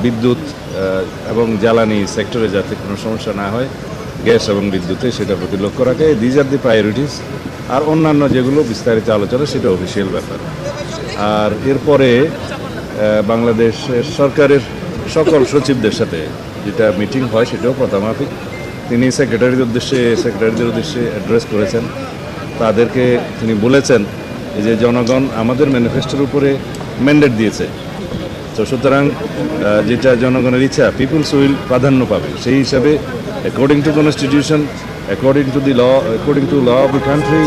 বিদ্যুৎ এবং জ্বালানি সেক্টরে যাতে কোনো সমস্যা না হয়, গ্যাস এবং বিদ্যুতে সেটার প্রতি লক্ষ্য রাখে। These are the priorities. আর অন্যান্য যেগুলো বিস্তারিত আলোচনা সেটা অফিসিয়াল ব্যাপার। আর এরপরে বাংলাদেশ সরকারের সকল সচিবদের সাথে যেটা মিটিং হয় সেটাও প্রথামাফিক। তিনি সেক্রেটারিদের উদ্দেশ্যে অ্যাড্রেস করেছেন। তাদেরকে তিনি বলেছেন যে জনগণ আমাদের ম্যানিফেস্টোর উপরে ম্যান্ডেট দিয়েছে, তো সুতরাং যেটা জনগণের ইচ্ছা পিপুলস উইল প্রাধান্য পাবে। সেই হিসাবে according to constitution, according to law of the country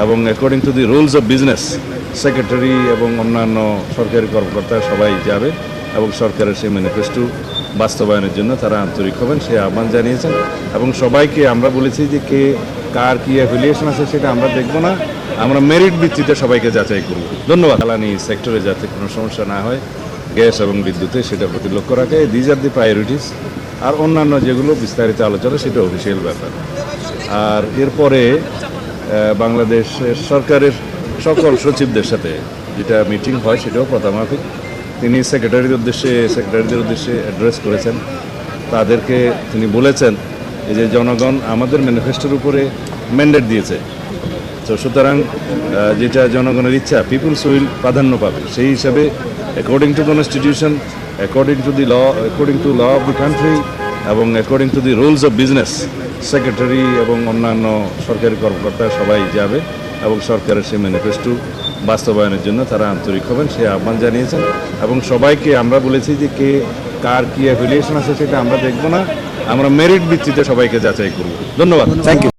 এবং according to the rules of business, secretary এবং অন্যান্য সরকারি কর্মকর্তা সবাই যাবে এবং সরকারের সেই ম্যানিফেস্টো বাস্তবায়নের জন্য তারা আন্তরিক হবেন সে আহ্বান জানিয়েছেন। এবং সবাইকে আমরা বলেছি যে কে কার কী অ্যাফিলিয়েশন আছে সেটা আমরা দেখব না, আমরা মেরিট ভিত্তিতে সবাইকে যাচাই করব। ধন্যবাদ। জ্বালানি সেক্টরে যাতে কোনো সমস্যা না হয়, গ্যাস এবং বিদ্যুতে সেটার প্রতি লক্ষ্য রাখে। These are the priorities. আর অন্যান্য যেগুলো বিস্তারিত আলোচনা সেটা অফিসিয়াল ব্যাপার। আর এরপরে বাংলাদেশ সরকারের সকল সচিবদের সাথে যেটা মিটিং হয় সেটাও প্রথামাফিক। তিনি সেক্রেটারিদের উদ্দেশ্যে অ্যাড্রেস করেছেন। তাদেরকে তিনি বলেছেন যে জনগণ আমাদের ম্যানিফেস্টোর উপরে ম্যান্ডেট দিয়েছে, তো সুতরাং যেটা জনগণের ইচ্ছা পিপুলস উইল প্রাধান্য পাবে। সেই হিসাবে according to constitution, according to law of the country এবং according to the rules of business, secretary এবং অন্যান্য সরকারি কর্মকর্তা সবাই যাবে এবং সরকারের সেই ম্যানিফেস্টো বাস্তবায়নের জন্য তারা আন্তরিক হবেন সে আহ্বান জানিয়েছেন। এবং সবাইকে আমরা বলেছি যে কে কার কী অ্যাফিলিয়েশন আছে সেটা আমরা দেখব না, আমরা মেরিট ভিত্তিতে সবাইকে যাচাই করব। ধন্যবাদ। Thank you.